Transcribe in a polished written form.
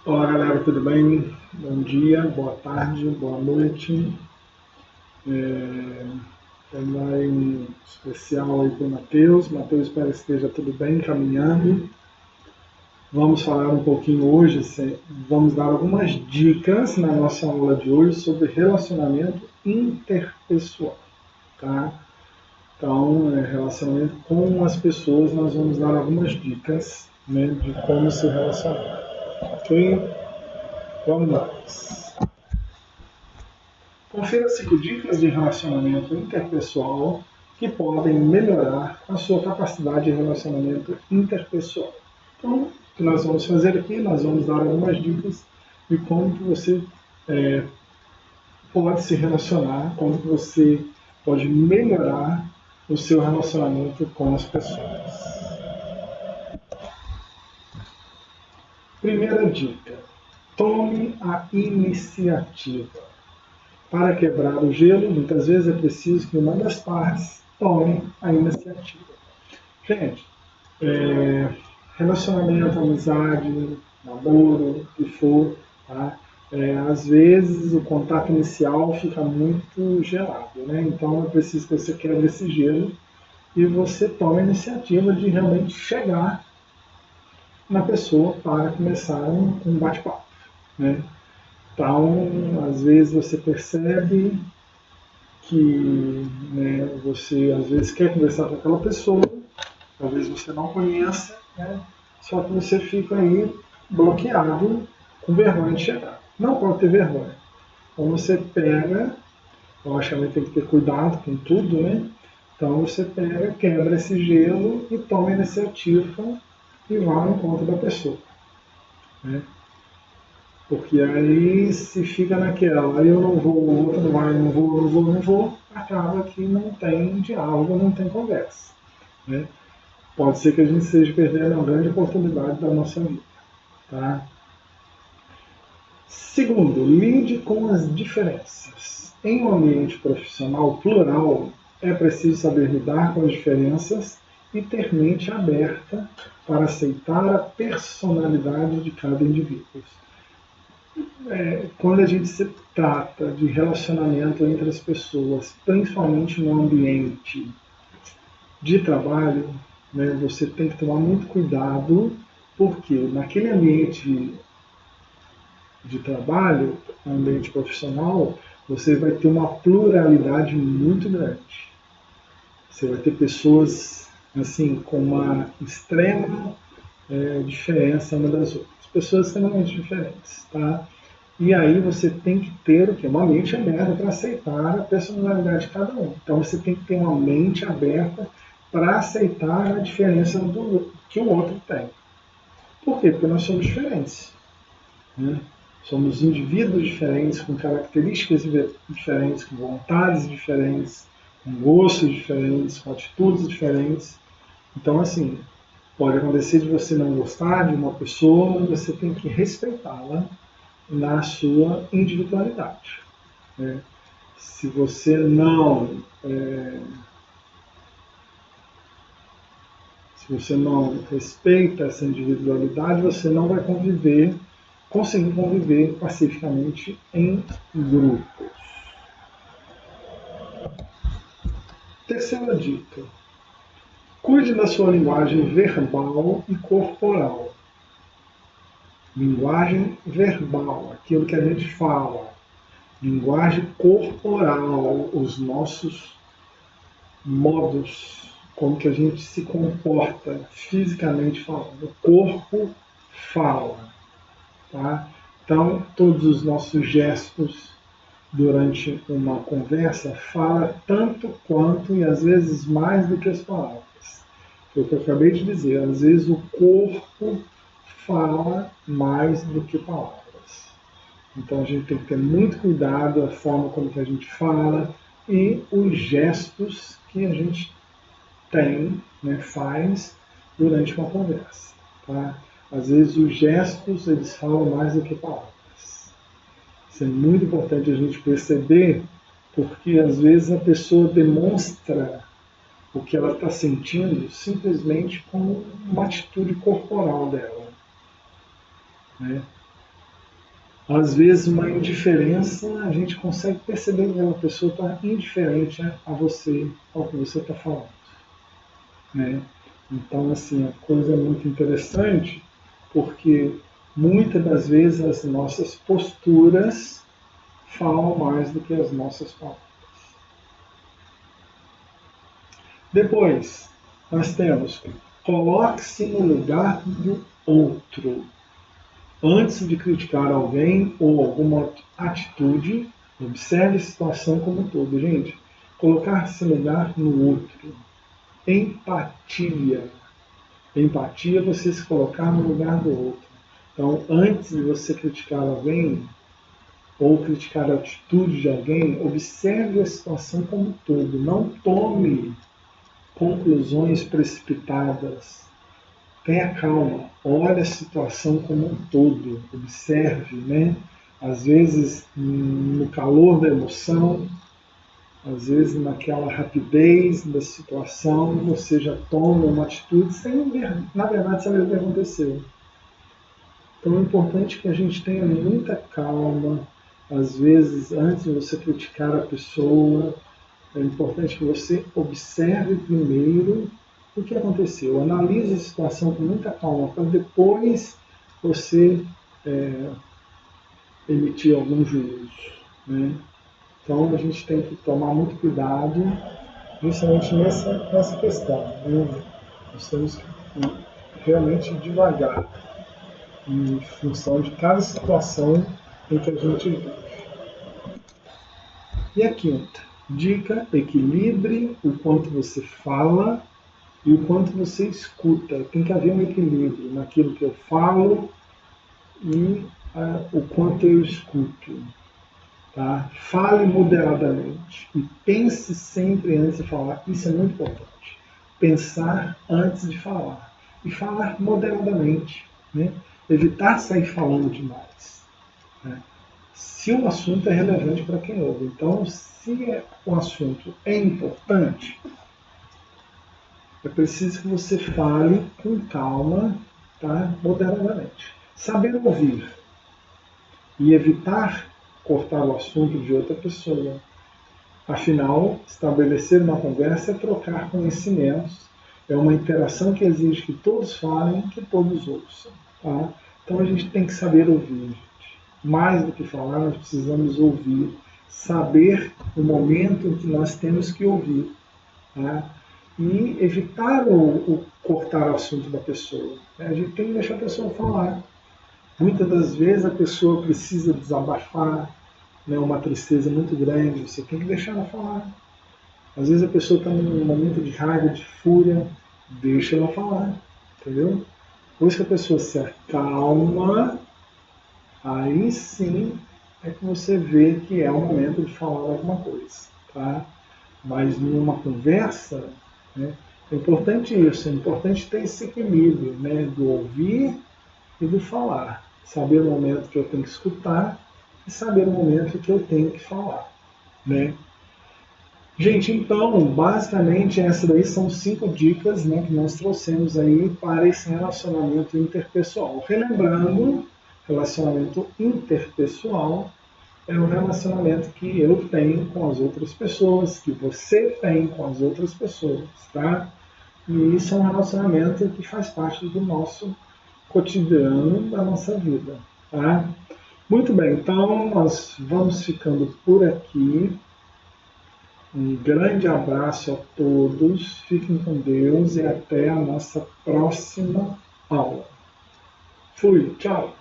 Olá galera, tudo bem? Bom dia, boa tarde, boa noite. Também um especial aí para o Matheus. Matheus, espero que esteja tudo bem, caminhando. Vamos falar um pouquinho hoje, vamos dar algumas dicas na nossa aula de hoje sobre relacionamento interpessoal, tá? Então, relacionamento com as pessoas, nós vamos dar algumas dicas, né, de como se relacionar, ok? Vamos lá. Confira 5 dicas de relacionamento interpessoal que podem melhorar a sua capacidade de relacionamento interpessoal. Então, o que nós vamos fazer aqui? Nós vamos dar algumas dicas de como que você é, pode se relacionar, como que você pode melhorar o seu relacionamento com as pessoas. Primeira dica: tome a iniciativa. Para quebrar o gelo, muitas vezes é preciso que uma das partes tome a iniciativa. Gente, relacionamento, amizade, namoro, o que for, tá? Às vezes o contato inicial fica muito gelado, né? Então é preciso que você quebre esse gelo e você tome a iniciativa de realmente chegar na pessoa para começar um bate-papo, né? Então, às vezes você percebe que, né, você às vezes quer conversar com aquela pessoa, talvez você não conheça, né, só que você fica aí bloqueado, com vergonha de chegar. Não pode ter vergonha. Então você pega, logicamente tem que ter cuidado com tudo, né? Então você pega, quebra esse gelo e toma a iniciativa e vai ao encontro da pessoa, né? Porque aí se fica naquela, aí eu não vou, o outro não vai, não vou, não vou, não vou, acaba que não tem diálogo, não tem conversa, né? Pode ser que a gente esteja perdendo uma grande oportunidade da nossa vida, tá? Segundo, lide com as diferenças. Em um ambiente profissional plural, é preciso saber lidar com as diferenças e ter mente aberta para aceitar a personalidade de cada indivíduo. Quando a gente se trata de relacionamento entre as pessoas, principalmente no ambiente de trabalho, né, você tem que tomar muito cuidado, porque naquele ambiente de trabalho, ambiente profissional, você vai ter uma pluralidade muito grande. Você vai ter pessoas assim com uma extrema diferença uma das outras, pessoas extremamente diferentes, tá? E aí você tem que ter o quê? Uma mente aberta para aceitar a personalidade de cada um. Então você tem que ter uma mente aberta para aceitar a diferença que o outro tem. Por quê? Porque nós somos diferentes, né? Somos indivíduos diferentes, com características diferentes, com vontades diferentes, com gostos diferentes, com atitudes diferentes. Então, assim, pode acontecer de você não gostar de uma pessoa, você tem que respeitá-la na sua individualidade, né? Se você não se você não respeita essa individualidade, você não vai conseguir conviver pacificamente em grupos. Terceira dica: cuide da sua linguagem verbal e corporal. Linguagem verbal, aquilo que a gente fala. Linguagem corporal, os nossos modos, como que a gente se comporta fisicamente falando. O corpo fala, tá? Então, todos os nossos gestos durante uma conversa fala tanto quanto e às vezes mais do que as palavras. Foi o que eu acabei de dizer, às vezes o corpo fala mais do que palavras. Então a gente tem que ter muito cuidado a forma como que a gente fala e os gestos que a gente tem, né, faz durante uma conversa, tá? Às vezes os gestos eles falam mais do que palavras. Isso é muito importante a gente perceber, porque às vezes a pessoa demonstra o que ela está sentindo simplesmente com uma atitude corporal dela, né? Às vezes, uma indiferença, a gente consegue perceber que aquela pessoa está indiferente a você, ao que você está falando, né? Então, assim, a coisa é muito interessante, porque muitas das vezes as nossas posturas falam mais do que as nossas palavras. Depois, nós temos coloque-se no lugar do outro. Antes de criticar alguém ou alguma atitude, observe a situação como um todo. Gente, colocar-se no lugar no outro. Empatia. Empatia é você se colocar no lugar do outro. Então, antes de você criticar alguém ou criticar a atitude de alguém, observe a situação como um todo. Não tome conclusões precipitadas. Tenha calma, olhe a situação como um todo, observe, né? Às vezes, no calor da emoção, às vezes naquela rapidez da situação, você já toma uma atitude sem ver, na verdade, saber o que aconteceu. Então é importante que a gente tenha muita calma, às vezes, antes de você criticar a pessoa, é importante que você observe primeiro o que aconteceu. Analise a situação com muita calma, para depois você é, emitir algum juízo, né? Então a gente tem que tomar muito cuidado, principalmente nessa questão, né? Nós temos que ir realmente devagar, em função de cada situação em que a gente vive. E a quinta dica: equilibre o quanto você fala e o quanto você escuta. Tem que haver um equilíbrio naquilo que eu falo e o quanto eu escuto. Tá? Fale moderadamente e pense sempre antes de falar. Isso é muito importante. Pensar antes de falar. E falar moderadamente. Né? Evitar sair falando demais. Né? Se o assunto é relevante para quem ouve. Então, se o assunto é importante, é preciso que você fale com calma, tá? Moderadamente. Saber ouvir e evitar cortar o assunto de outra pessoa. Afinal, estabelecer uma conversa é trocar conhecimentos, é uma interação que exige que todos falem e que todos ouçam. Tá? Então a gente tem que saber ouvir. Gente. Mais do que falar, nós precisamos ouvir, saber o momento em que nós temos que ouvir. Tá? E evitar o cortar o assunto da pessoa. A gente tem que deixar a pessoa falar. Muitas das vezes a pessoa precisa desabafar, né, uma tristeza muito grande, você tem que deixar ela falar. Às vezes a pessoa está num momento de raiva, de fúria, deixa ela falar, entendeu? Depois que a pessoa se acalma, aí sim é que você vê que é o momento de falar alguma coisa, tá? Mas numa conversa, né, é importante isso, é importante ter esse equilíbrio, né, do ouvir e do falar. Saber o momento que eu tenho que escutar e saber o momento que eu tenho que falar, né? Gente, então, basicamente, essas daí são 5 dicas, né, que nós trouxemos aí para esse relacionamento interpessoal. Relembrando, relacionamento interpessoal é um relacionamento que eu tenho com as outras pessoas, que você tem com as outras pessoas, tá? E isso é um relacionamento que faz parte do nosso cotidiano, da nossa vida, tá? Muito bem, então nós vamos ficando por aqui. Um grande abraço a todos, fiquem com Deus e até a nossa próxima aula. Fui, tchau!